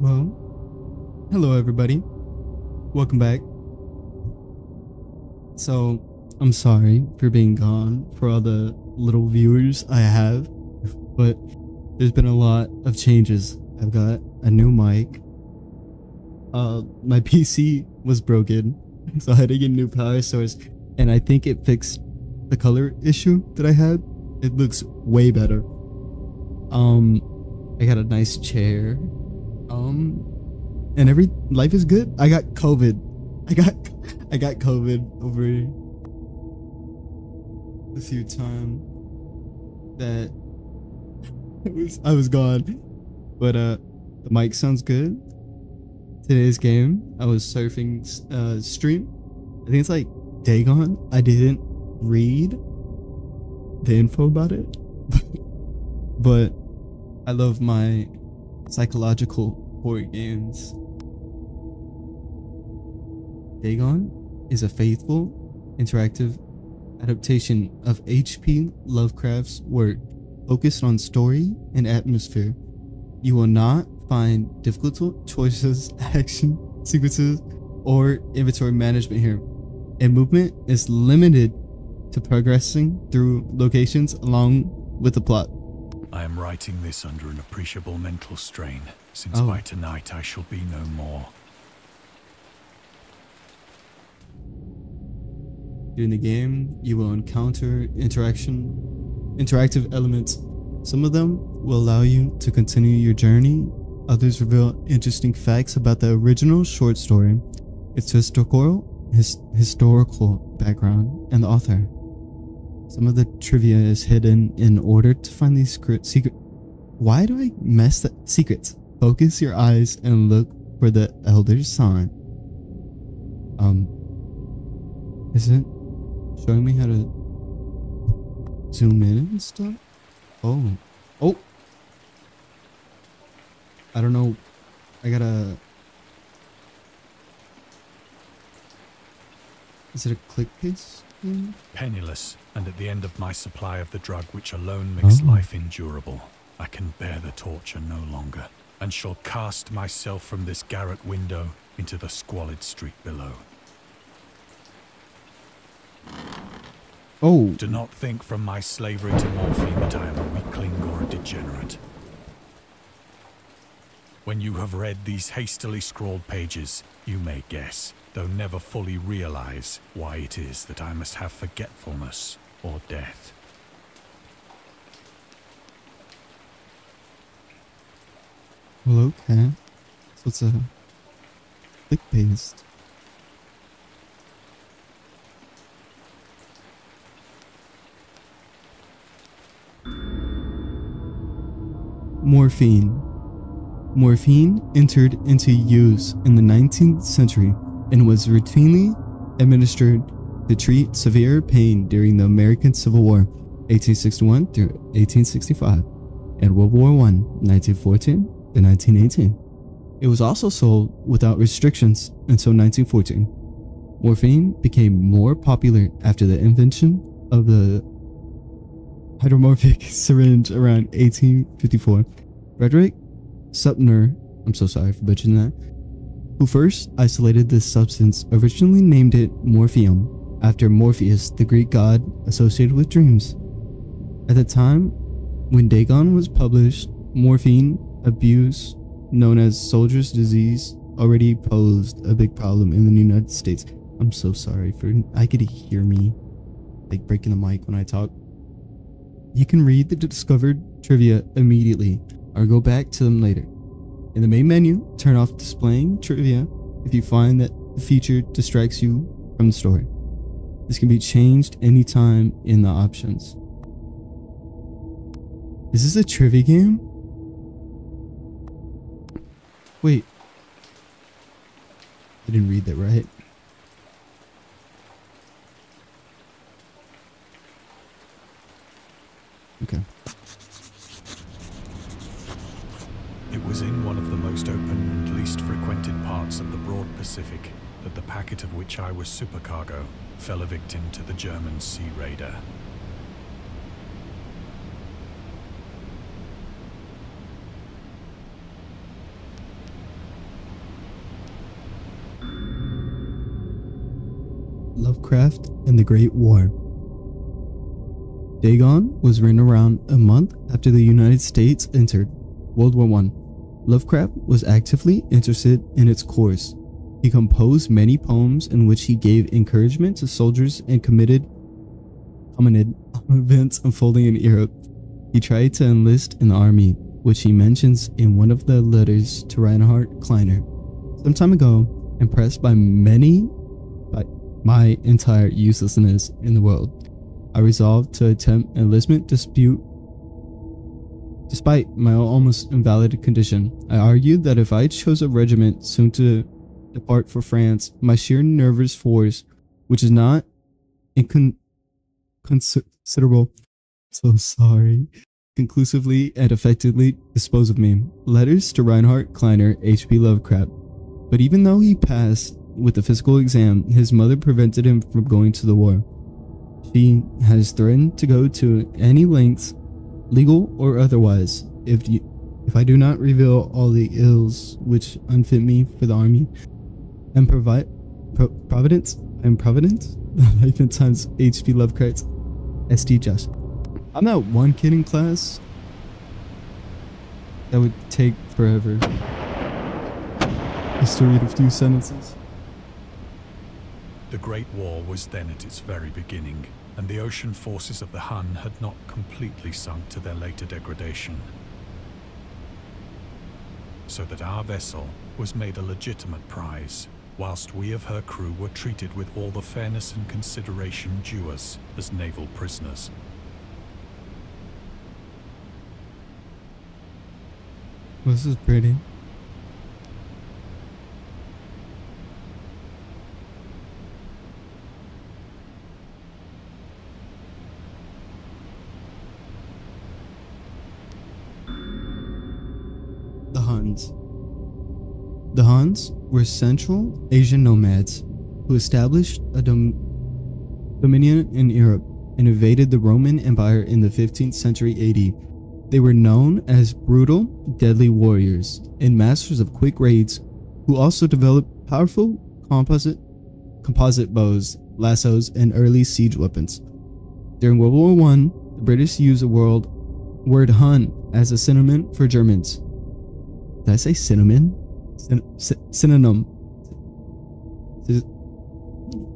Well, hello everybody. Welcome back. So, I'm sorry for being gone for all the little viewers I have, but there's been a lot of changes. I've got a new mic. My PC was broken, so I had to get a new power source, and I think it fixed the color issue that I had. It looks way better. I got a nice chair. And life is good. I got COVID. I got COVID over a few times that I was gone. But the mic sounds good. Today's game, I was surfing stream. I think it's like Dagon. I didn't read the info about it. But I love my psychological horror games. Dagon is a faithful, interactive adaptation of H.P. Lovecraft's work focused on story and atmosphere. You will not find difficult choices, action sequences, or inventory management here, and movement is limited to progressing through locations along with the plot. I am writing this under an appreciable mental strain, since by tonight I shall be no more. During the game, you will encounter interactive elements. Some of them will allow you to continue your journey. Others reveal interesting facts about the original short story, its historical background, and the author. Some of the trivia is hidden in order to find these secret. Why do I mess that? Secrets. Focus your eyes and look for the elder sign. Is it showing me how to zoom in and stuff? Oh. I don't know. I gotta. Is it a click paste? Penniless, and at the end of my supply of the drug which alone makes life endurable, I can bear the torture no longer, and shall cast myself from this garret window into the squalid street below. Do not think from my slavery to morphine that I am a weakling or a degenerate. When you have read these hastily scrawled pages, you may guess, though never fully realize, why it is that I must have forgetfulness or death. Well, okay. So it's a click paste. Morphine. Morphine entered into use in the 19th century and was routinely administered to treat severe pain during the American Civil War, 1861 through 1865, and World War I, 1914 to 1918. It was also sold without restrictions until 1914. Morphine became more popular after the invention of the hydromorphic syringe around 1854. Frederick Supner, I'm so sorry for butchering that, who first isolated this substance, originally named it morphium after Morpheus, the Greek god associated with dreams. At the time when Dagon was published, morphine abuse, known as soldier's disease, already posed a big problem in the United States. I'm so sorry for, I could hear me like breaking the mic when I talk. You can read the discovered trivia immediately or go back to them later. In the main menu, turn off displaying trivia if you find that the feature distracts you from the story. This can be changed anytime in the options. Is this a trivia game? Wait. I didn't read that right. Okay. It was in one of the most open and least frequented parts of the broad Pacific that the packet of which I was supercargo fell a victim to the German sea raider. Lovecraft and the Great War. Dagon was written around a month after the United States entered World War I. Lovecraft was actively interested in its course. He composed many poems in which he gave encouragement to soldiers and commented on events unfolding in Europe. He tried to enlist in the army, which he mentions in one of the letters to Reinhard Kleiner. Some time ago, impressed by my entire uselessness in the world, I resolved to attempt enlistment despite my almost invalid condition. I argued that if I chose a regiment soon to depart for France, my sheer nervous force, which is not considerable, so sorry, conclusively and effectively dispose of me. Letters to Reinhard Kleiner, H.P. Lovecraft. But even though he passed with the physical exam, his mother prevented him from going to the war. She has threatened to go to any lengths, legal or otherwise, if I do not reveal all the ills which unfit me for the army, and Providence, hyphen times H.P. Lovecraft, S.D. Just. I'm that one kid in class that would take forever just to read a few sentences. The Great War was then at its very beginning, and the ocean forces of the Hun had not completely sunk to their later degradation. So that our vessel was made a legitimate prize, whilst we of her crew were treated with all the fairness and consideration due us as naval prisoners. This is pretty. The Huns. The Huns were Central Asian nomads who established a dominion in Europe and invaded the Roman Empire in the 15th century AD. They were known as brutal, deadly warriors and masters of quick raids who also developed powerful composite bows, lassos, and early siege weapons. During World War I, the British used the word Hun as a synonym for Germans. Did I say synonym? Synonym.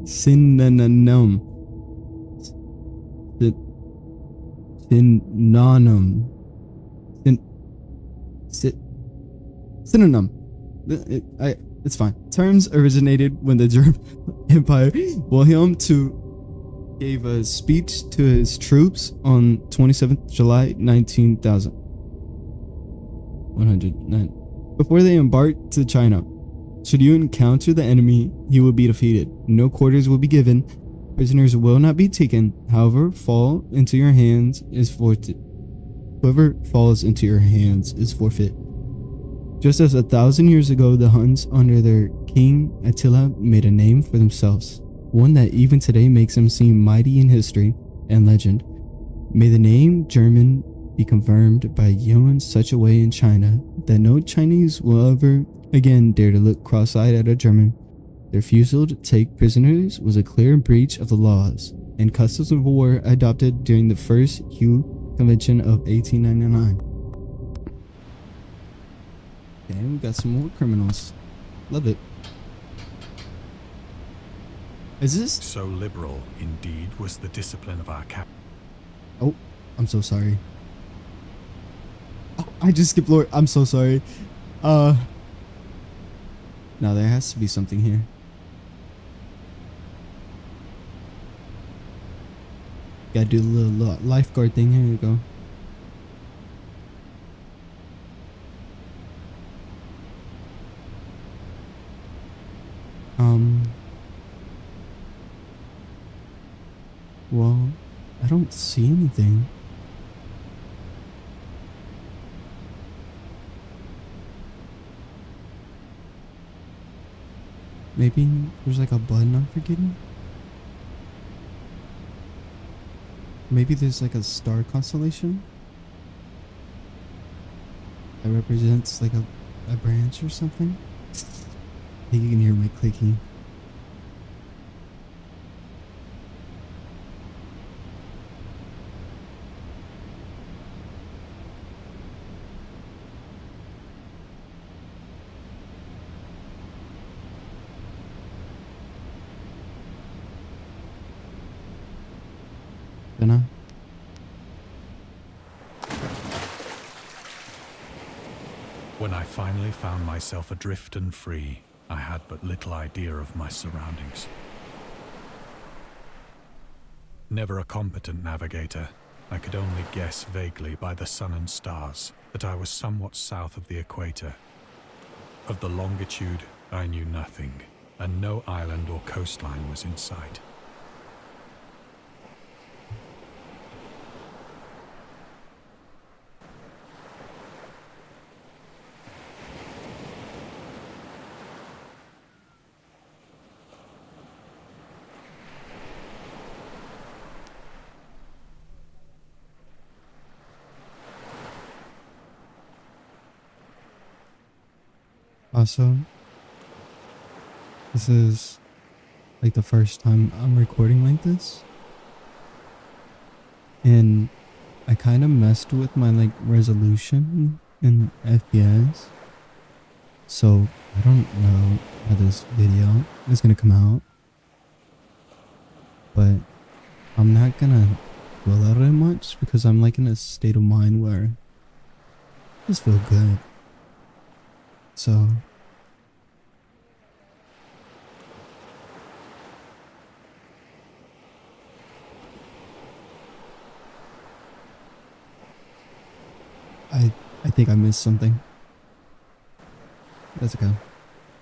Synonym. Synonym. It's fine. Terms originated when the German Empire Wilhelm II gave a speech to his troops on 27th July 109. Before they embarked to China. Should you encounter the enemy, he will be defeated. No quarters will be given. Prisoners will not be taken. However, fall into your hands is forfeit. Whoever falls into your hands is forfeit. Just as 1,000 years ago, the Huns under their king Attila made a name for themselves, one that even today makes them seem mighty in history and legend. May the name German be confirmed by you in such a way in China that no Chinese will ever again dare to look cross-eyed at a German. Their refusal to take prisoners was a clear breach of the laws and customs of war adopted during the First Hue Convention of 1899. Okay, we got some more criminals. Love it. Is this? So liberal, indeed, was the discipline of our cap. Oh, I'm so sorry. Oh, I just skipped Lord. I'm so sorry. Now there has to be something here. Gotta do the little lifeguard thing. Here we go. Well, I don't see anything. Maybe there's like a button I'm forgetting? Maybe there's like a star constellation that represents like a branch or something? I think you can hear my clicking. Gonna. When I finally found myself adrift and free, I had but little idea of my surroundings. Never a competent navigator, I could only guess vaguely by the sun and stars that I was somewhat south of the equator. Of the longitude, I knew nothing, and no island or coastline was in sight. Also, this is like the first time I'm recording like this, and I kind of messed with my like resolution in FPS, so I don't know how this video is gonna come out, but I'm not gonna dwell on it much because I'm like in a state of mind where I just feel good. So I think I missed something. That's okay.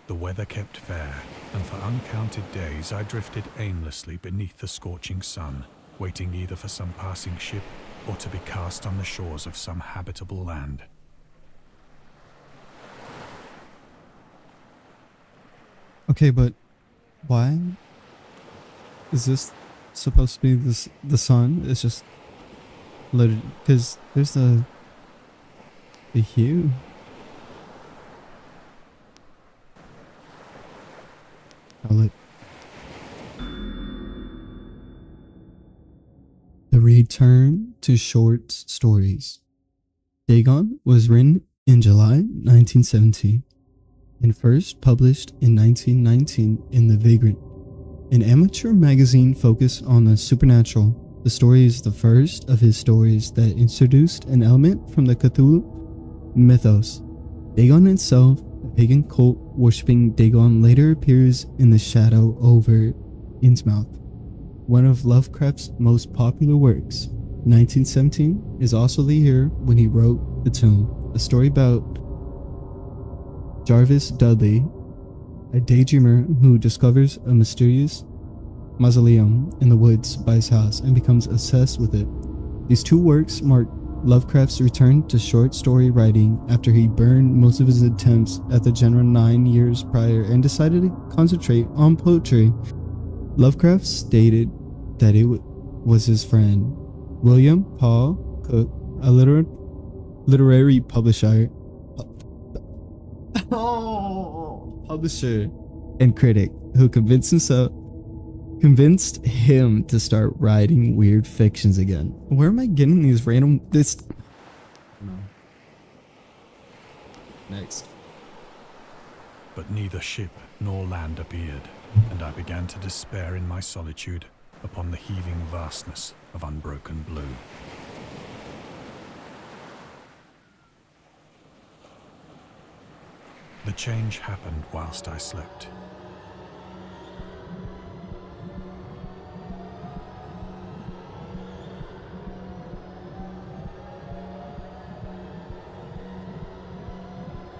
The weather kept fair, and for uncounted days I drifted aimlessly beneath the scorching sun, waiting either for some passing ship or to be cast on the shores of some habitable land. Okay, but why is this supposed to be the sun? It's just literally because there's the hue. Oh, look. The return to short stories. Dagon was written in July 1970 and first published in 1919 in The Vagrant, an amateur magazine focused on the supernatural. The story is the first of his stories that introduced an element from the Cthulhu mythos. Dagon itself, a pagan cult worshipping Dagon, later appears in the shadow over Innsmouth, one of Lovecraft's most popular works. 1917 is also the year when he wrote The Tomb, a story about Jarvis Dudley, a daydreamer who discovers a mysterious mausoleum in the woods by his house and becomes obsessed with it. These two works mark Lovecraft's return to short story writing after he burned most of his attempts at the genre 9 years prior and decided to concentrate on poetry. Lovecraft stated that it was his friend, William Paul Cook, a literary publisher and critic who convinced him to start writing weird fictions again. Where am I getting these random no. Next. But neither ship nor land appeared, and I began to despair in my solitude upon the heaving vastness of unbroken blue. The change happened whilst I slept.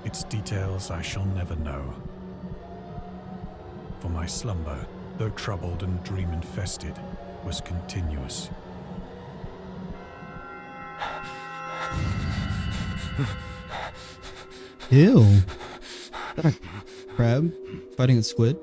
Its details I shall never know, for my slumber, though troubled and dream-infested, was continuous. Ew. Is that a crab fighting a squid?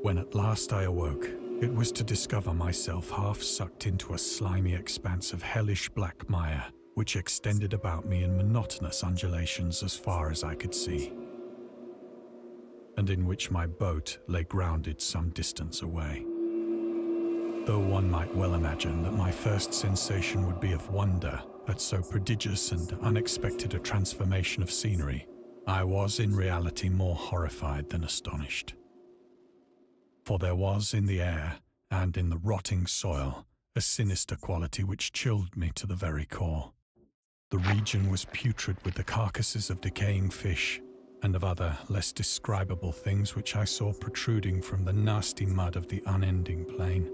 When at last I awoke, It was to discover myself half sucked into a slimy expanse of hellish black mire, which extended about me in monotonous undulations as far as I could see, and in which my boat lay grounded some distance away. Though one might well imagine that my first sensation would be of wonder at so prodigious and unexpected a transformation of scenery, I was in reality more horrified than astonished. For there was in the air and in the rotting soil a sinister quality which chilled me to the very core. The region was putrid with the carcasses of decaying fish and of other less describable things which I saw protruding from the nasty mud of the unending plain.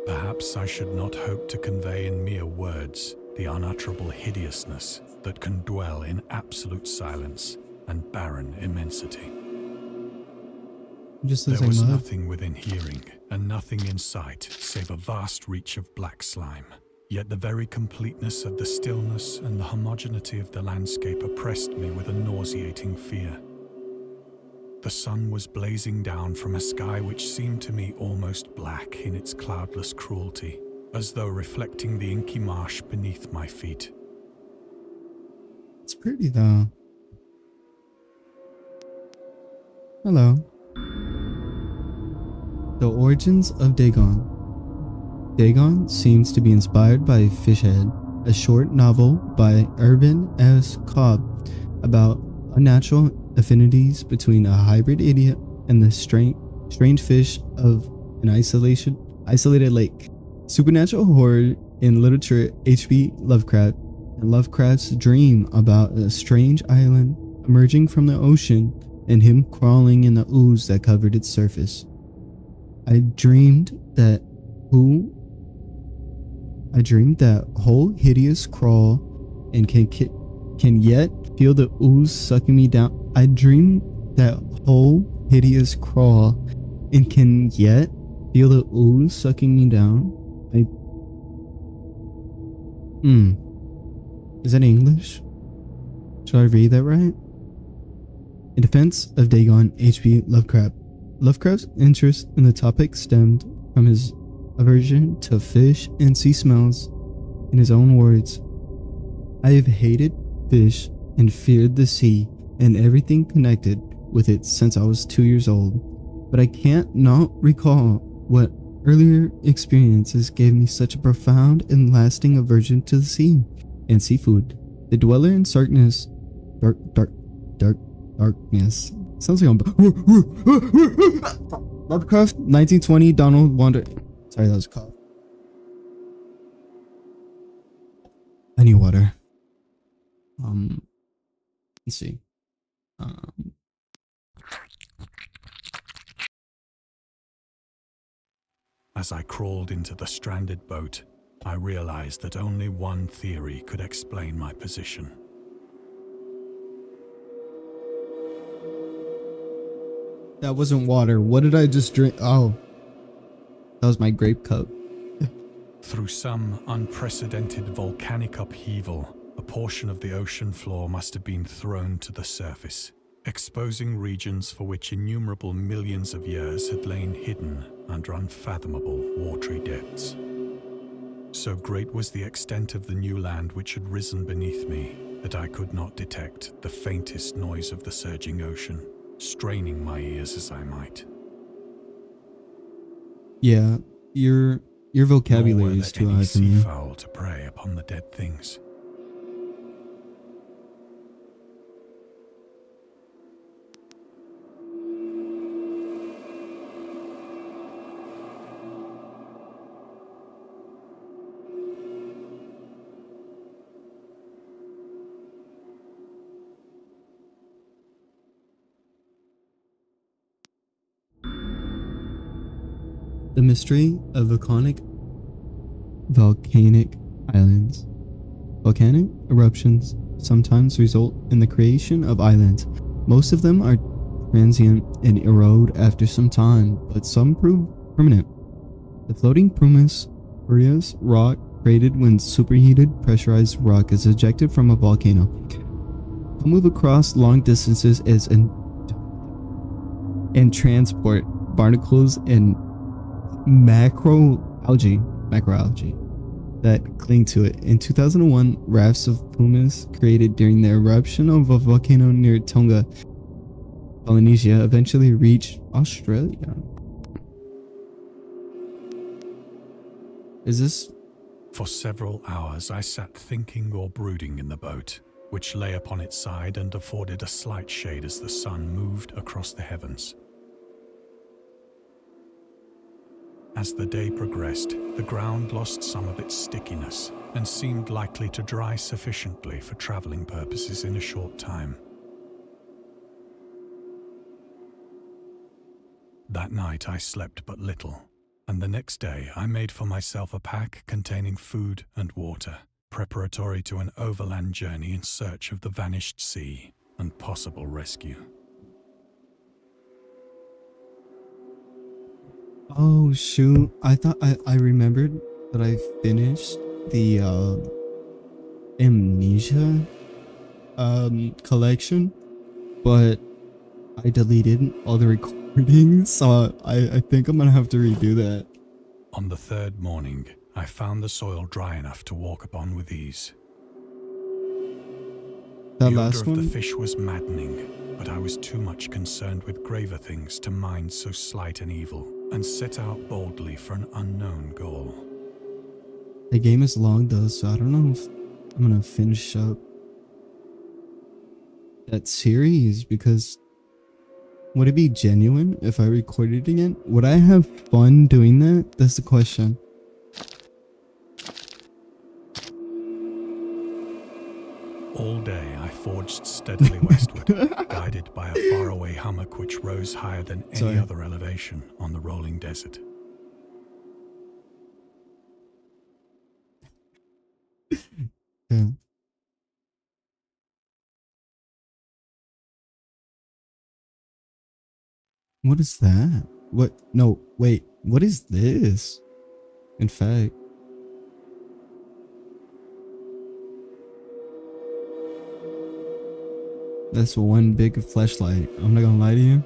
Perhaps I should not hope to convey in mere words the unutterable hideousness that can dwell in absolute silence and barren immensity. There was nothing within hearing and nothing in sight save a vast reach of black slime. Yet the very completeness of the stillness and the homogeneity of the landscape oppressed me with a nauseating fear. The sun was blazing down from a sky which seemed to me almost black in its cloudless cruelty, as though reflecting the inky marsh beneath my feet. It's pretty though. Hello. The origins of Dagon. Dagon seems to be inspired by Fishhead, a short novel by Urban S. Cobb about unnatural affinities between a hybrid idiot and the strange fish of an isolated lake. Supernatural horror in literature. H.P. Lovecraft, and Lovecraft's dream about a strange island emerging from the ocean and him crawling in the ooze that covered its surface. I dreamed that whole hideous crawl and can yet feel the ooze sucking me down. I dreamed that whole hideous crawl and can yet feel the ooze sucking me down. Is that English? Should I read that right? In defense of Dagon, H.P. Lovecraft. Lovecraft's interest in the topic stemmed from his aversion to fish and sea smells. In his own words, I have hated fish and feared the sea and everything connected with it since I was 2 years old, but I can't not recall what earlier experiences gave me such a profound and lasting aversion to the sea and seafood. The dweller in darkness. Sounds like I'm Lovecraft, 1920, Donald Wander. Sorry, that was a cough. I need water. Let's see. As I crawled into the stranded boat, I realized that only one theory could explain my position. That wasn't water. What did I just drink? Oh, that was my grape cup. Through some unprecedented volcanic upheaval, a portion of the ocean floor must have been thrown to the surface, exposing regions for which innumerable millions of years had lain hidden under unfathomable watery depths. So great was the extent of the new land which had risen beneath me that I could not detect the faintest noise of the surging ocean, straining my ears as I might. Yeah, your vocabulary is too high for me. Fowl to prey upon the dead things. The mystery of volcanic islands. Volcanic eruptions sometimes result in the creation of islands. Most of them are transient and erode after some time, but some prove permanent. The floating pumice rock created when superheated pressurized rock is ejected from a volcano will move across long distances and transport barnacles and macroalgae that cling to it. In 2001, rafts of pumas created during the eruption of a volcano near Tonga, Polynesia, eventually reached Australia. Is this? For several hours I sat thinking or brooding in the boat, which lay upon its side and afforded a slight shade as the sun moved across the heavens. As the day progressed, the ground lost some of its stickiness and seemed likely to dry sufficiently for traveling purposes in a short time. That night I slept but little, and the next day I made for myself a pack containing food and water, preparatory to an overland journey in search of the vanished sea and possible rescue. Oh shoot, I thought I remembered that I finished the Amnesia collection, but I deleted all the recordings, so I think I'm gonna have to redo that. On the third morning, I found the soil dry enough to walk upon with ease. That the last odor of one? the fish was maddening, but I was too much concerned with graver things to mind so slight an evil, and set out boldly for an unknown goal. The game is long though, so I don't know if I'm gonna finish up that series, because would it be genuine if I recorded again? Would I have fun doing that? That's the question. All day I forged steadily westward, guided by a faraway hummock which rose higher than any other elevation on the rolling desert. Yeah. What is that? What? No, wait. What is this? In fact. That's one big flashlight. I'm not gonna lie to you.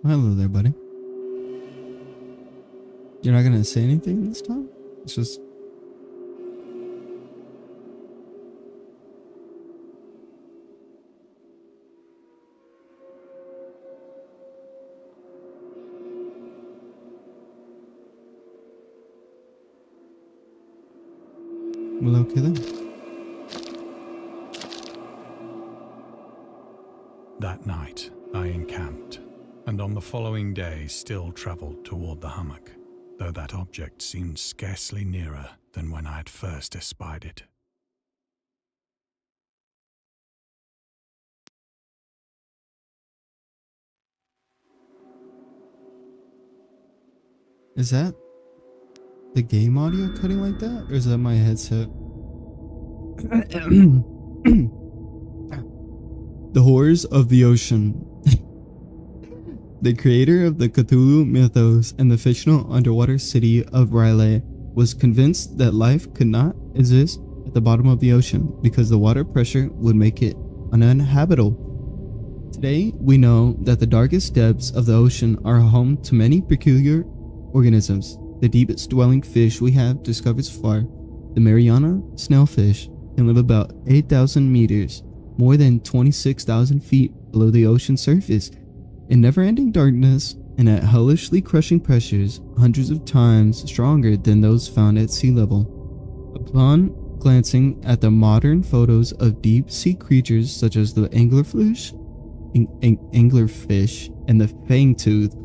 Hello there, buddy. You're not gonna say anything this time? It's just... Well, okay then. That night, I encamped, and on the following day still travelled toward the hummock, though that object seemed scarcely nearer than when I had first espied it. Is that the game audio cutting like that? Or is that my headset? The Horrors of the Ocean. The creator of the Cthulhu mythos and the fictional underwater city of R'lyeh was convinced that life could not exist at the bottom of the ocean because the water pressure would make it uninhabitable. Today, we know that the darkest depths of the ocean are home to many peculiar organisms. The deepest dwelling fish we have discovered so far, the Mariana snailfish, can live about 8,000 meters, more than 26,000 feet below the ocean surface, in never-ending darkness and at hellishly crushing pressures hundreds of times stronger than those found at sea level. Upon glancing at the modern photos of deep-sea creatures such as the anglerfish and the fangtooth,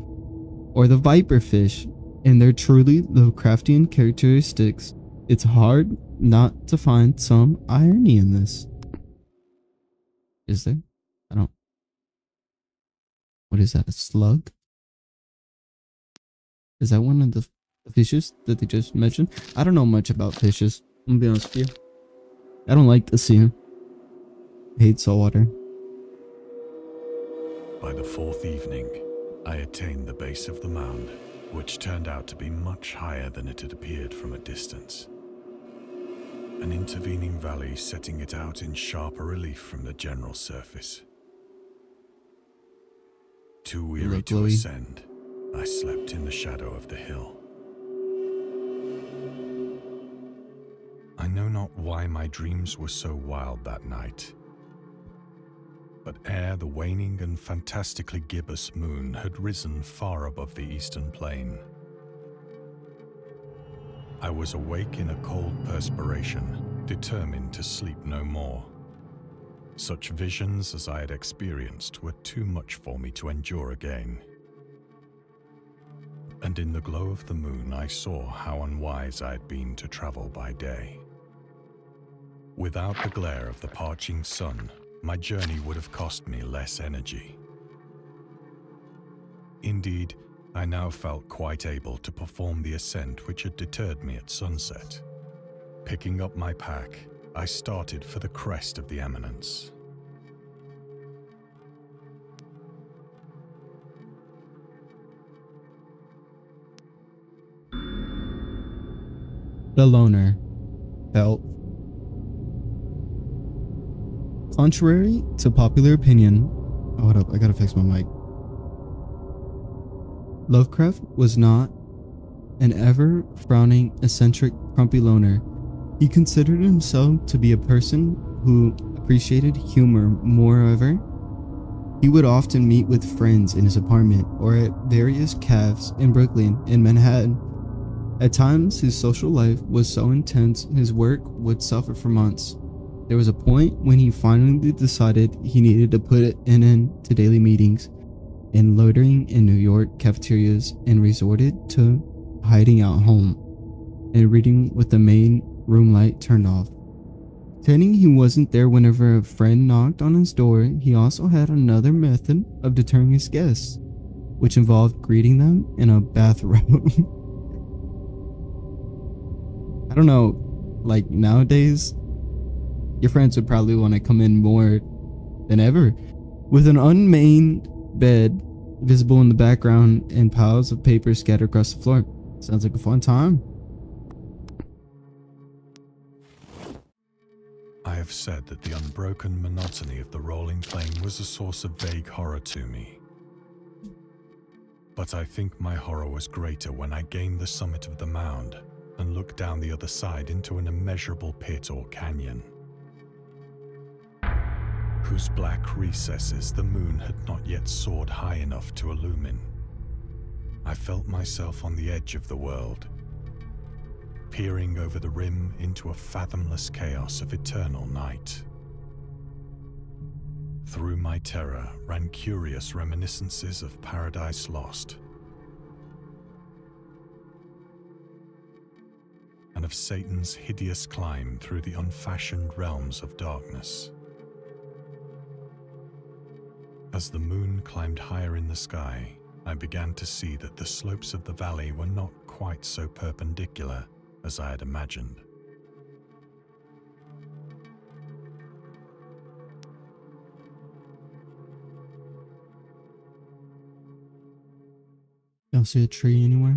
or the viperfish, and their truly Lovecraftian characteristics, it's hard not to find some irony in this. Is there? I don't... What is that, a slug? Is that one of the fishes that they just mentioned? I don't know much about fishes, I'm gonna be honest with you. I don't like the sea. I hate saltwater. by the fourth evening, I attained the base of the mound, which turned out to be much higher than it had appeared from a distance. An intervening valley setting it out in sharper relief from the general surface. Too weary to ascend, I slept in the shadow of the hill. I know not why my dreams were so wild that night, but ere the waning and fantastically gibbous moon had risen far above the eastern plain, I was awake in a cold perspiration, determined to sleep no more. Such visions as I had experienced were too much for me to endure again. And in the glow of the moon I saw how unwise I had been to travel by day. Without the glare of the parching sun, my journey would have cost me less energy. Indeed, I now felt quite able to perform the ascent which had deterred me at sunset. Picking up my pack, I started for the crest of the eminence. The loner felt. Contrary to popular opinion, hold up, I gotta fix my mic. Lovecraft was not an ever-frowning, eccentric, grumpy loner. He considered himself to be a person who appreciated humor. Moreover, he would often meet with friends in his apartment or at various cafes in Brooklyn and Manhattan. At times, his social life was so intense his work would suffer for months. There was a point when he finally decided he needed to put an end to daily meetings and loitering in New York cafeterias and resorted to hiding out home and reading with the main room light turned off. Pretending he wasn't there whenever a friend knocked on his door, he also had another method of deterring his guests, which involved greeting them in a bathrobe. I don't know, like nowadays, your friends would probably want to come in more than ever. With an unmade bed visible in the background and piles of paper scattered across the floor. Sounds like a fun time. I have said that the unbroken monotony of the rolling plain was a source of vague horror to me. But I think my horror was greater when I gained the summit of the mound and looked down the other side into an immeasurable pit or canyon, whose black recesses the moon had not yet soared high enough to illumine. I felt myself on the edge of the world, peering over the rim into a fathomless chaos of eternal night. Through my terror ran curious reminiscences of Paradise Lost, and of Satan's hideous climb through the unfashioned realms of darkness. As the moon climbed higher in the sky, I began to see that the slopes of the valley were not quite so perpendicular as I had imagined. Y'all see a tree anywhere?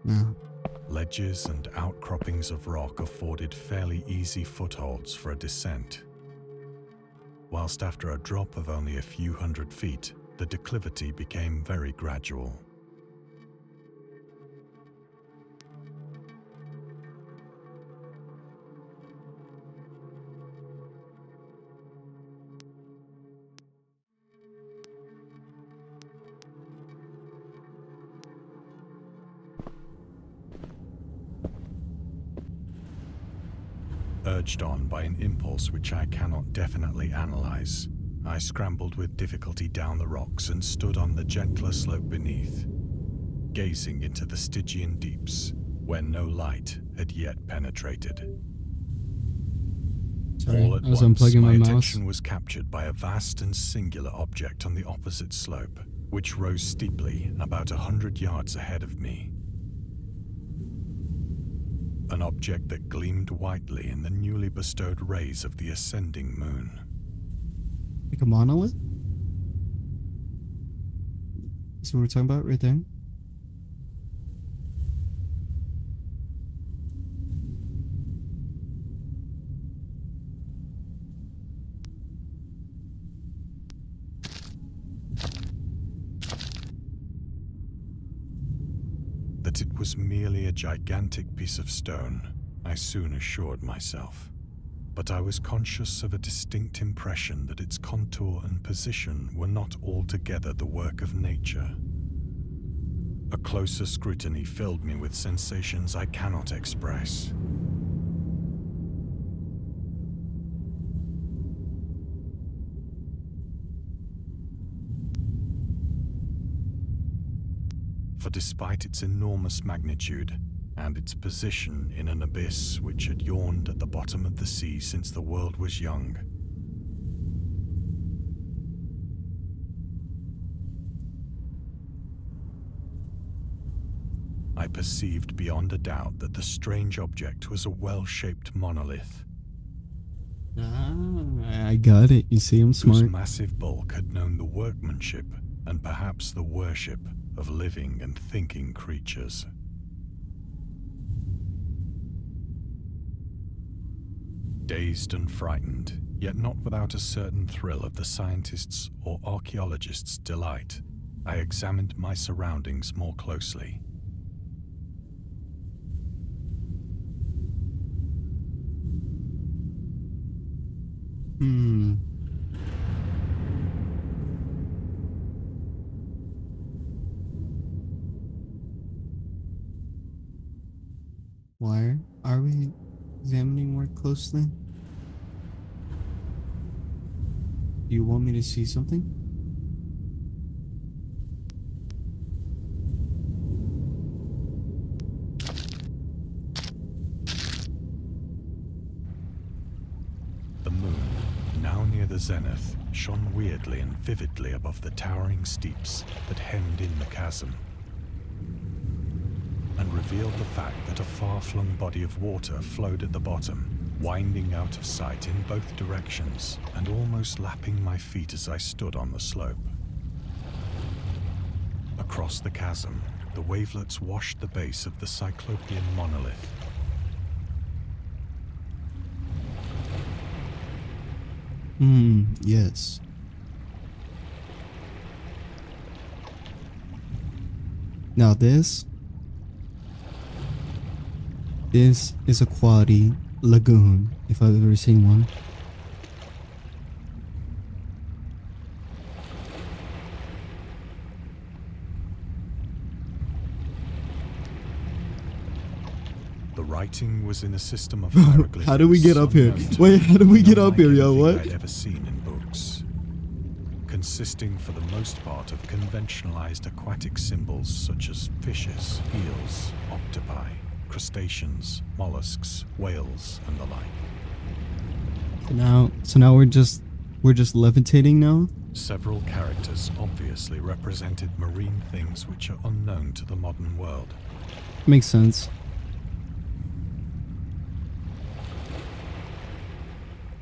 No. Ledges and outcroppings of rock afforded fairly easy footholds for a descent, whilst after a drop of only a few hundred feet, the declivity became very gradual. Urged on by an impulse which I cannot definitely analyze, I scrambled with difficulty down the rocks and stood on the gentler slope beneath, gazing into the Stygian deeps where no light had yet penetrated. Sorry, All at I was once, unplugging my mouse. attention was captured by a vast and singular object on the opposite slope, which rose steeply about 100 yards ahead of me. an object that gleamed whitely in the newly bestowed rays of the ascending moon. Like a monolith? That's what we're talking about right there. That it was merely a gigantic piece of stone, I soon assured myself. But I was conscious of a distinct impression that its contour and position were not altogether the work of nature. A closer scrutiny filled me with sensations I cannot express. For despite its enormous magnitude, and its position in an abyss which had yawned at the bottom of the sea since the world was young, I perceived beyond a doubt that the strange object was a well-shaped monolith. Ah, I got it. You see, I'm smart. Whose massive bulk had known the workmanship and perhaps the worship of living and thinking creatures. Dazed and frightened, yet not without a certain thrill of the scientist's or archaeologist's delight, I examined my surroundings more closely. Why are we examining more closely? Do you want me to see something? The moon, now near the zenith, shone weirdly and vividly above the towering steeps that hemmed in the chasm, and revealed the fact that a far-flung body of water flowed at the bottom, winding out of sight in both directions and almost lapping my feet as I stood on the slope. Across the chasm, the wavelets washed the base of the Cyclopean monolith. Yes. Now this is a quality lagoon, if I've ever seen one. The writing was in a system of hieroglyphics. How do we get up here? Wait, how do we get up here, yo? What? I'd ever seen in books, consisting for the most part of conventionalized aquatic symbols such as fishes, eels, octopi, crustaceans, mollusks, whales, and the like. So now we're just levitating now? Several characters obviously represented marine things which are unknown to the modern world. Makes sense.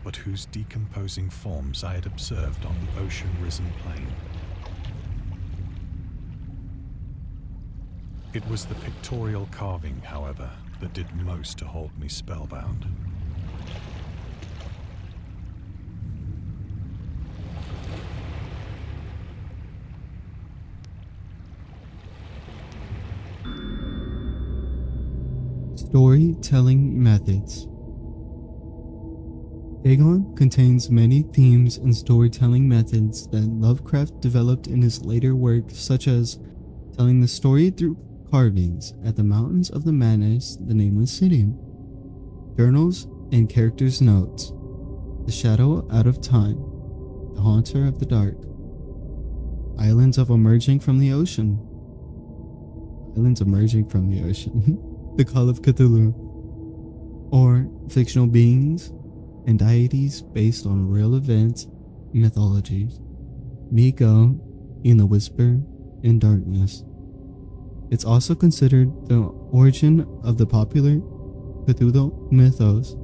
But whose decomposing forms I had observed on the ocean-risen plain. It was the pictorial carving, however, that did most to hold me spellbound. Storytelling methods. Dagon contains many themes and storytelling methods that Lovecraft developed in his later work, such as telling the story through carvings at the mountains of the Manas, the nameless city, journals and characters' notes, the shadow out of time, the haunter of the dark, islands emerging from the ocean, the call of Cthulhu, or fictional beings and deities based on real events and mythologies. Miko in the Whisper in Darkness. It's also considered the origin of the popular Cthulhu mythos.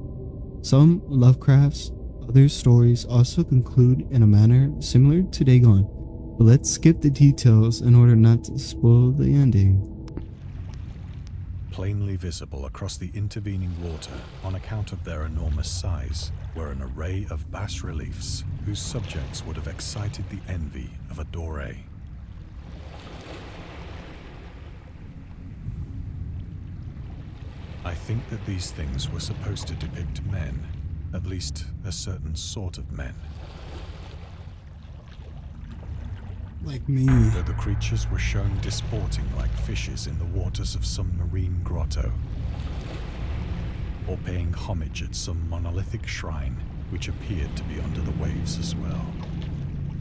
Some Lovecraft's other stories also conclude in a manner similar to Dagon, but let's skip the details in order not to spoil the ending. Plainly visible across the intervening water, on account of their enormous size, were an array of bas-reliefs whose subjects would have excited the envy of a doré. I think that these things were supposed to depict men, at least a certain sort of men. Like me. Though the creatures were shown disporting like fishes in the waters of some marine grotto, or paying homage at some monolithic shrine which appeared to be under the waves as well.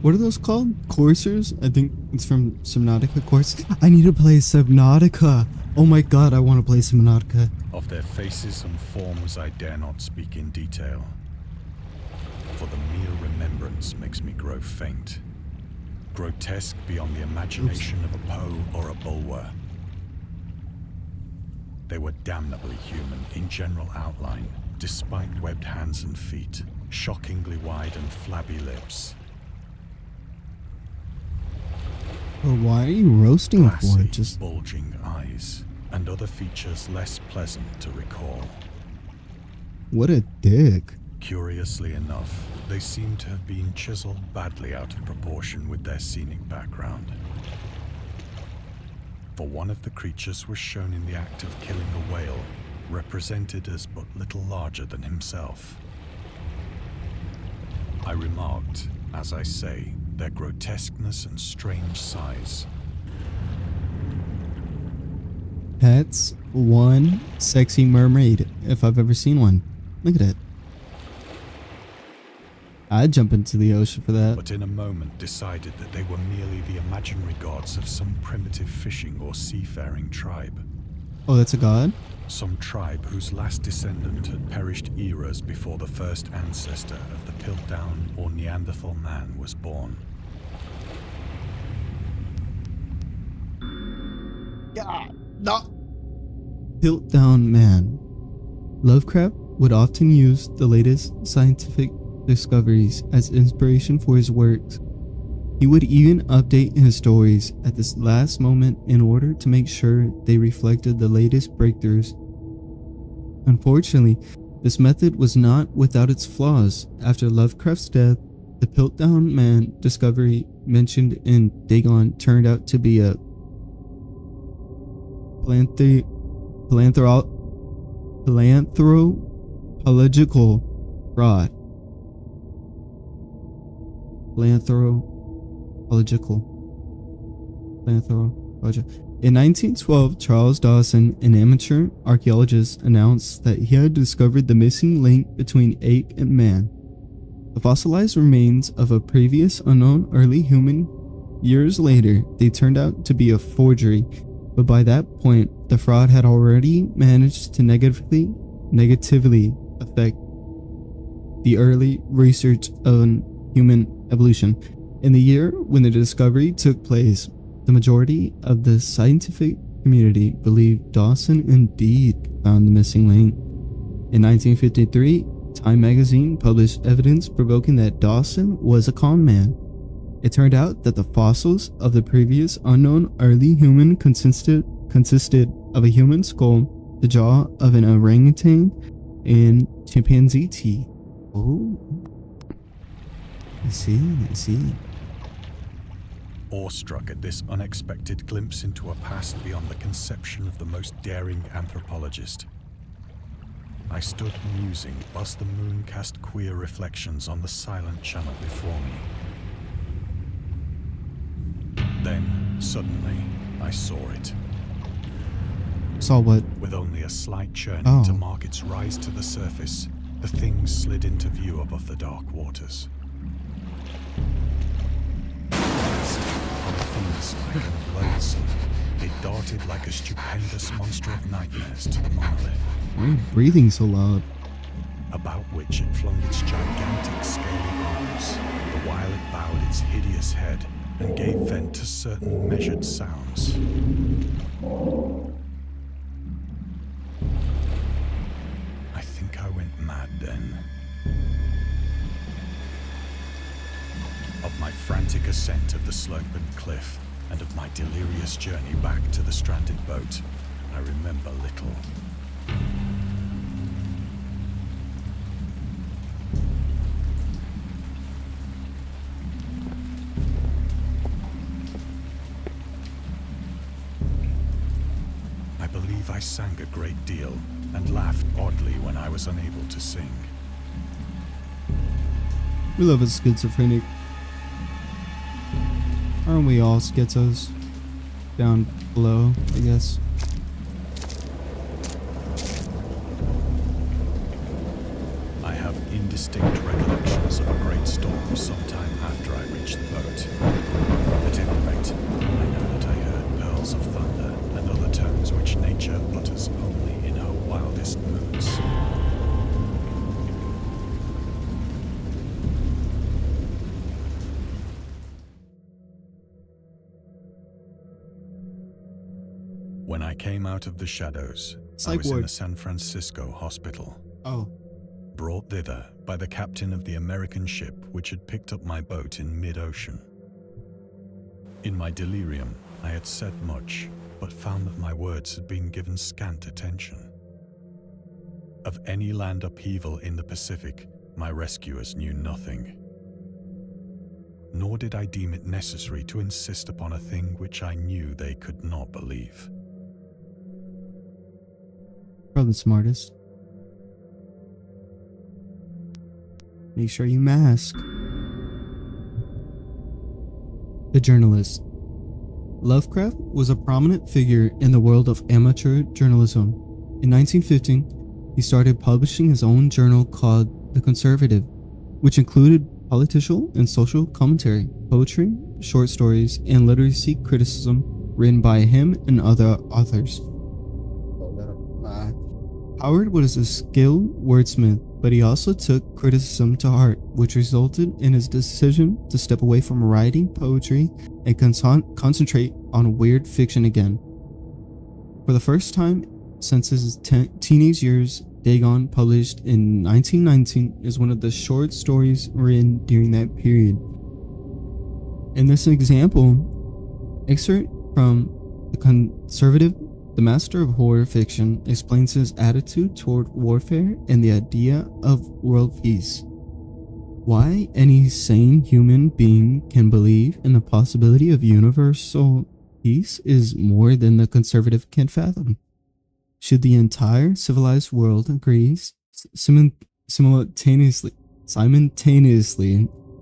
What are those called? Coursers? I think it's from Subnautica course. I need to play Subnautica. Oh my god, I want to play Subnautica. Of their faces and forms I dare not speak in detail, for the mere remembrance makes me grow faint. Grotesque beyond the imagination of a Poe or a Bulwer. They were damnably human in general outline, despite webbed hands and feet, shockingly wide and flabby lips. But why are you roasting for Glassy, it? Just bulging eyes, and other features less pleasant to recall. what a dick. Curiously enough, they seem to have been chiseled badly out of proportion with their scenic background. For one of the creatures was shown in the act of killing a whale, represented as but little larger than himself. I remarked, as I say, their grotesqueness and strange size. That's one sexy mermaid, if I've ever seen one. Look at it. I'd jump into the ocean for that. But in a moment decided that they were merely the imaginary gods of some primitive fishing or seafaring tribe. Oh, that's a god? Some tribe whose last descendant had perished eras before the first ancestor of the Piltdown or Neanderthal man was born. God, no. Piltdown man. Lovecraft would often use the latest scientific discoveries as inspiration for his works. He would even update his stories at this last moment in order to make sure they reflected the latest breakthroughs. Unfortunately, this method was not without its flaws. After Lovecraft's death, the Piltdown man discovery mentioned in Dagon turned out to be a philanthropological fraud. In 1912, Charles Dawson, an amateur archaeologist, announced that he had discovered the missing link between ape and man. The fossilized remains of a previous unknown early human. Years later, they turned out to be a forgery, but by that point, the fraud had already managed to negatively affect the early research on human evolution. In the year when the discovery took place, the majority of the scientific community believed Dawson indeed found the missing link. In 1953, Time magazine published evidence provoking that Dawson was a con man. It turned out that the fossils of the previous unknown early human consisted of a human skull, the jaw of an orangutan, and chimpanzee teeth. Oh, I see. Awestruck at this unexpected glimpse into a past beyond the conception of the most daring anthropologist, I stood musing whilst the moon cast queer reflections on the silent channel before me. Then, suddenly, I saw it. Saw what? With only a slight churning to mark its rise to the surface, the thing slid into view above the dark waters. Polyphemus-like and loathsome, it darted like a stupendous monster of nightmares to the monolith. Why are you breathing so loud? About which it flung its gigantic scaly arms, the while it bowed its hideous head and gave vent to certain measured sounds. mad then. Of my frantic ascent of the sloping cliff, and of my delirious journey back to the stranded boat, I remember little. I believe I sang a great deal and laughed oddly when I was unable to sing. We love a schizophrenic. Aren't we all schizos? Down below, I guess. I have indistinct recollections of a great storm sometime after I reached the boat. At any rate, I know that I heard pearls of thunder and other tones which nature utters only in her wildest moods. When I came out of the shadows, I was in a San Francisco hospital. Oh. Brought thither by the captain of the American ship which had picked up my boat in mid-ocean. In my delirium, I had said much, but found that my words had been given scant attention. Of any land upheaval in the Pacific, my rescuers knew nothing. Nor did I deem it necessary to insist upon a thing which I knew they could not believe. Probably the smartest. Make sure you mask. The journalist. Lovecraft was a prominent figure in the world of amateur journalism. In 1915, he started publishing his own journal called The Conservative, which included political and social commentary, poetry, short stories, and literacy criticism written by him and other authors. Howard was a skilled wordsmith, but he also took criticism to heart, which resulted in his decision to step away from writing poetry and concentrate on weird fiction again. For the first time since his teenage years, Dagon, published in 1919, is one of the short stories written during that period. In this example, excerpt from The Conservative, the master of horror fiction explains his attitude toward warfare and the idea of world peace. Why any sane human being can believe in the possibility of universal peace is more than the conservative can fathom. Should the entire civilized world agree simultaneously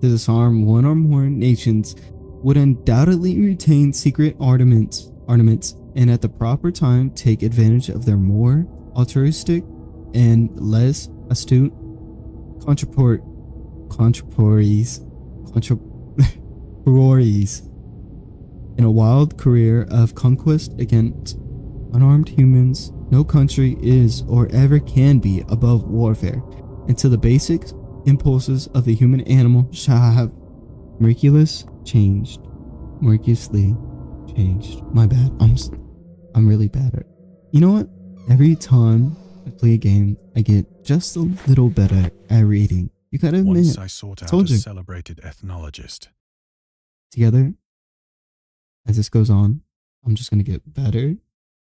to disarm one or more nations, would undoubtedly retain secret armaments and at the proper time take advantage of their more altruistic and less astute contemporaries in a wild career of conquest against unarmed humans. No country is or ever can be above warfare until the basic impulses of the human animal shall have miraculously changed. My bad. I'm really bad at it. You know what? Every time I play a game, I get just a little better at reading. You gotta admit. Once I sought out a celebrated ethnologist. Together, as this goes on, I'm just gonna get better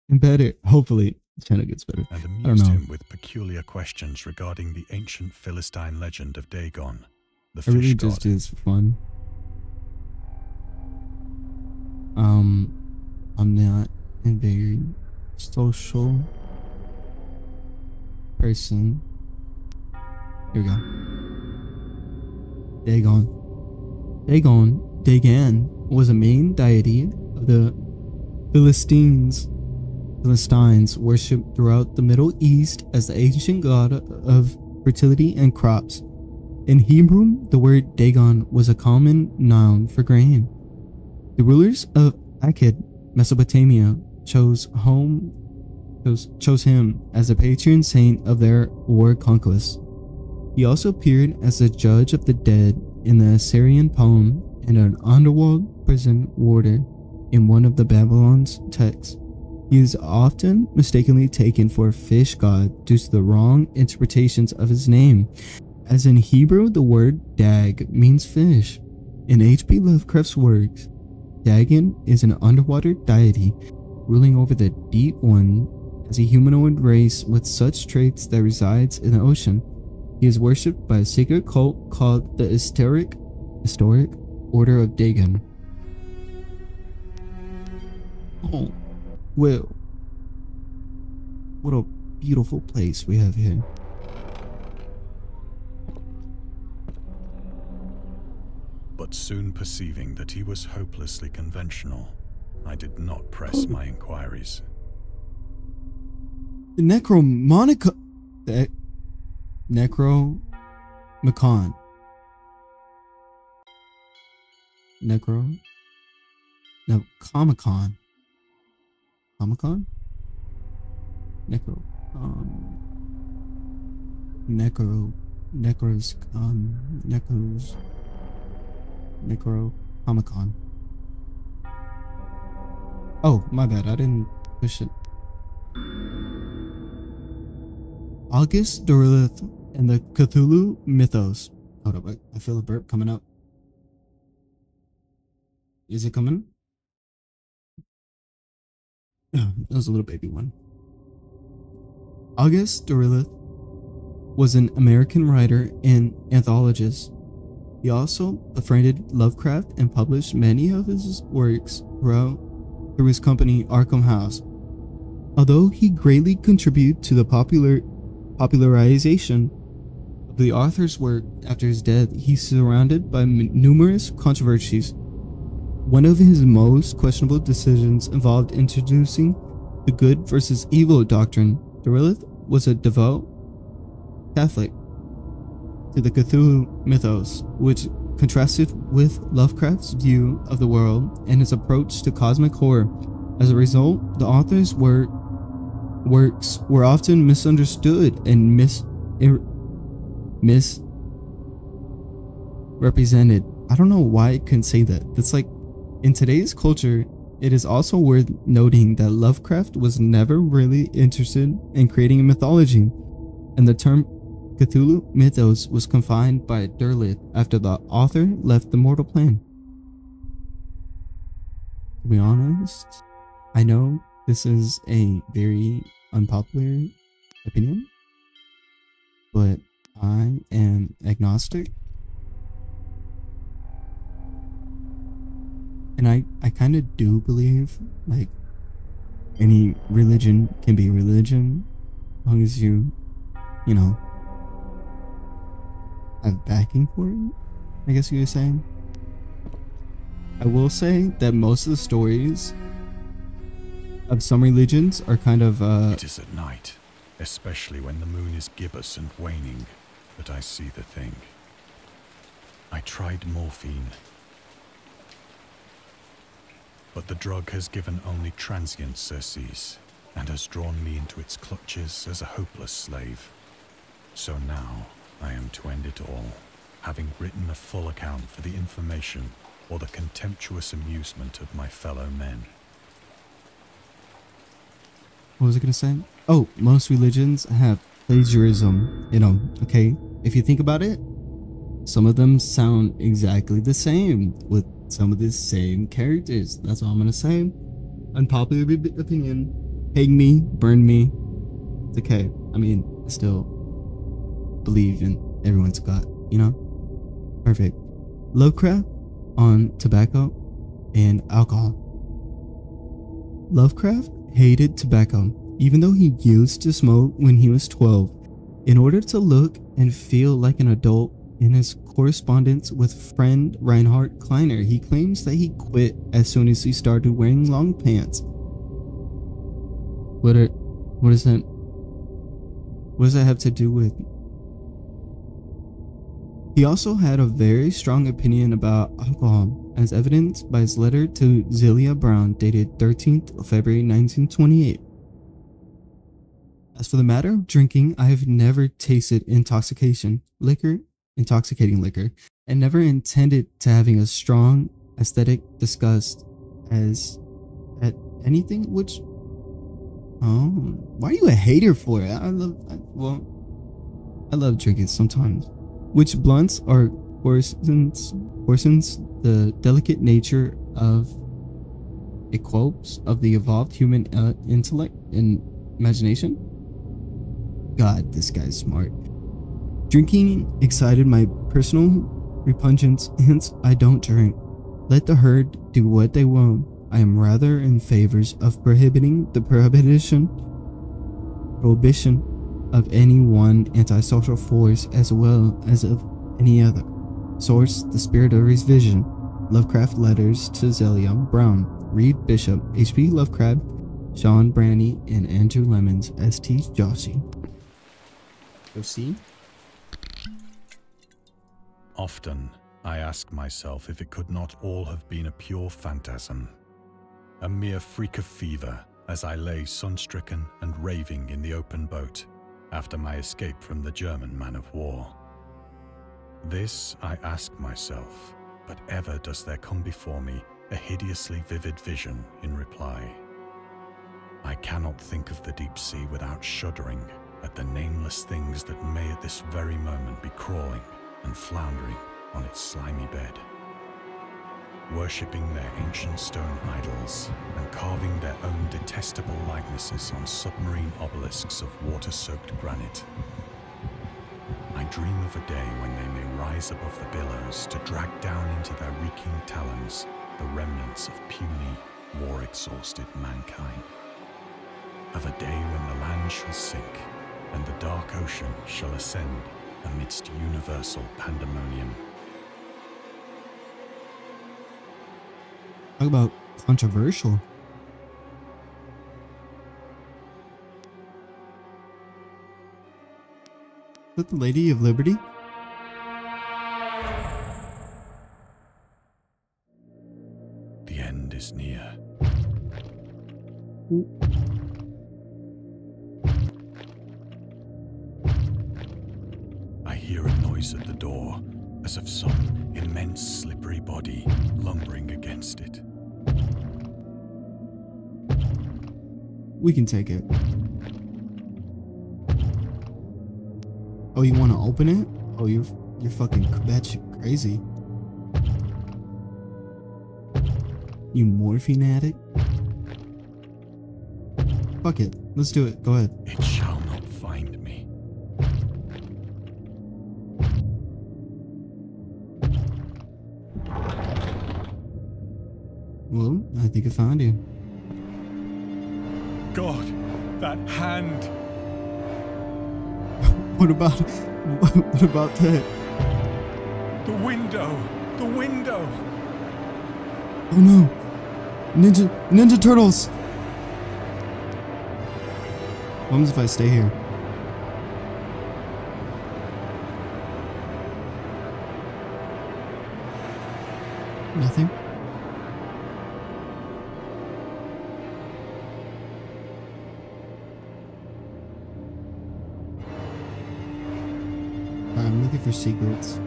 and better. Hopefully, the channel gets better. And amused him with peculiar questions regarding the ancient Philistine legend of Dagon, the fish god. I really just do this for fun. I'm not a very social person. Here we go. Dagon was a main deity of the Philistines worshipped throughout the Middle East as the ancient god of fertility and crops. In Hebrew, the word Dagon was a common noun for grain. The rulers of Akkad, Mesopotamia, chose him as the patron saint of their war conquests. He also appeared as the judge of the dead in the Assyrian poem and an underworld prison warder in one of the Babylon's texts. He is often mistakenly taken for a fish god due to the wrong interpretations of his name, as in Hebrew the word dag means fish. In H.P. Lovecraft's works, Dagon is an underwater deity ruling over the deep one as a humanoid race with such traits that resides in the ocean. He is worshipped by a secret cult called the Historic Order of Dagon. Oh, well, what a beautiful place we have here. But soon perceiving that he was hopelessly conventional, I did not press my inquiries. The Necronomicon. No, Comic-Con. Comic-Con? Necros, Comic-Con. Oh, my bad, I didn't push it. August Derleth and the Cthulhu Mythos. Hold up, I feel a burp coming up. Is it coming? That was a little baby one. August Derleth was an American writer and anthologist. He also befriended Lovecraft and published many of his works through his company Arkham House. Although he greatly contributed to the popularization of the author's work after his death, he's surrounded by numerous controversies. One of his most questionable decisions involved introducing the good versus evil doctrine. Derleth was a devout Catholic to the Cthulhu mythos, which contrasted with Lovecraft's view of the world and his approach to cosmic horror. As a result, the author's works were often misunderstood and misrepresented. I don't know why I couldn't say that. That's like, in today's culture, it is also worth noting that Lovecraft was never really interested in creating a mythology, and the term Cthulhu mythos was confined by Derleth after the author left the mortal plane. To be honest, I know this is a very unpopular opinion, but I am agnostic. And I kind of do believe, like, any religion can be religion, as long as you know, have backing for it, I guess you were saying. I will say that most of the stories of some religions are kind of, It is at night, especially when the moon is gibbous and waning, that I see the thing. I tried morphine, but the drug has given only transient surcease and has drawn me into its clutches as a hopeless slave. So now I am to end it all, having written a full account for the information or the contemptuous amusement of my fellow men. what was I gonna say? Oh, most religions have plagiarism in them, okay? If you think about it, some of them sound exactly the same with some of the same characters. That's all I'm gonna say. Unpopular opinion. Hang me, burn me. It's okay. I mean, I still believe in everyone's God, you know? Perfect. Lovecraft on tobacco and alcohol. Lovecraft hated tobacco, even though he used to smoke when he was 12. In order to look and feel like an adult, in his correspondence with friend Reinhard Kleiner, he claims that he quit as soon as he started wearing long pants. What does that have to do with? He also had a very strong opinion about alcohol, as evidenced by his letter to Zelia Brown dated 13th of February 1928. As for the matter of drinking, I have never tasted intoxicating liquor, and never intended to having a strong aesthetic disgust as at anything which Oh, why are you a hater for it? I love drinking sometimes. Which blunts are worsens the delicate nature of equopes of the evolved human intellect and imagination. God, this guy's smart. Drinking excited my personal repugnance, hence I don't drink. Let the herd do what they will. I am rather in favors of prohibiting the prohibition of any one antisocial force as well as of any other. Source: The Spirit of His Vision. Lovecraft Letters to Zelia Brown. Reed Bishop, H.P. Lovecraft, Sean Branney, and Andrew Lemons, S.T. Joshi. Go see? Often, I ask myself if it could not all have been a pure phantasm. A mere freak of fever as I lay sun-stricken and raving in the open boat after my escape from the German man-of-war. This I ask myself, but ever does there come before me a hideously vivid vision in reply. I cannot think of the deep sea without shuddering at the nameless things that may at this very moment be crawling and floundering on its slimy bed, worshipping their ancient stone idols and carving their own detestable likenesses on submarine obelisks of water-soaked granite. I dream of a day when they may rise above the billows to drag down into their reeking talons the remnants of puny, war-exhausted mankind. Of a day when the land shall sink and the dark ocean shall ascend amidst universal pandemonium. Talk about controversial. Is that the Lady of Liberty? The end is near. Ooh. I hear a noise at the door, as of some immense slippery body lumbering against it. We can take it. Oh, you want to open it? Oh, you're fucking batshit crazy. You morphine addict? Fuck it. Let's do it. Go ahead. It shall not find me. Well, I think I found you. God, that hand! What about that? The window! The window! Oh no! Ninja Turtles! What happens if I stay here? Nothing? I'm looking for secrets.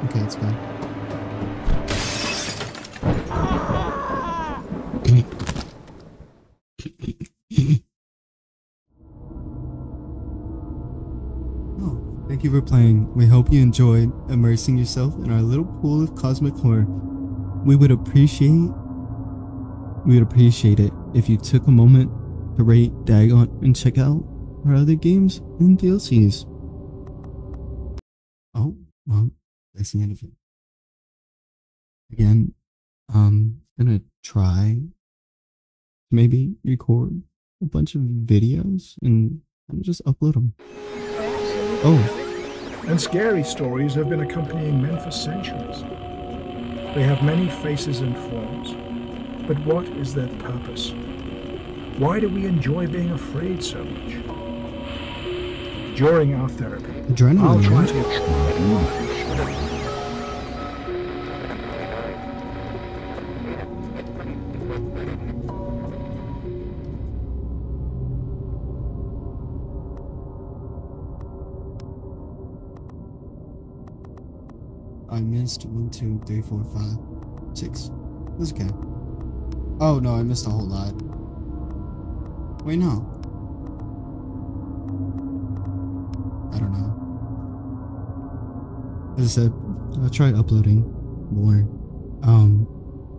Okay, let's go. Oh, thank you for playing. We hope you enjoyed immersing yourself in our little pool of cosmic horror. We would appreciate it if you took a moment to rate Dagon and check out our other games and DLCs. Oh, well, that's the end of it. Again, I'm gonna try to maybe record a bunch of videos and just upload them. Oh. And scary stories have been accompanying men for centuries. They have many faces and forms. But what is their purpose? Why do we enjoy being afraid so much? During our therapy, Adrenaline, I'll try right? to explore. I missed 1, 2, 3, 4, 5, 6. That's okay. Oh no, I missed a whole lot. Wait, no. I don't know. As I said, I'll try uploading more. I'm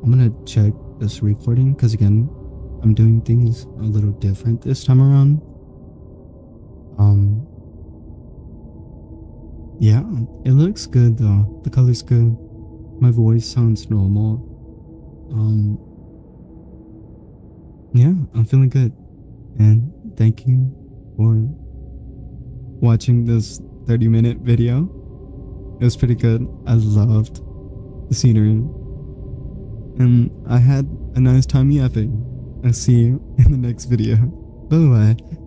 gonna check this recording because again, I'm doing things a little different this time around. Yeah, it looks good though. The color's good. My voice sounds normal. Yeah, I'm feeling good. And thank you for watching this 30-minute video. It was pretty good. I loved the scenery. And I had a nice time yapping. I'll see you in the next video. Bye bye.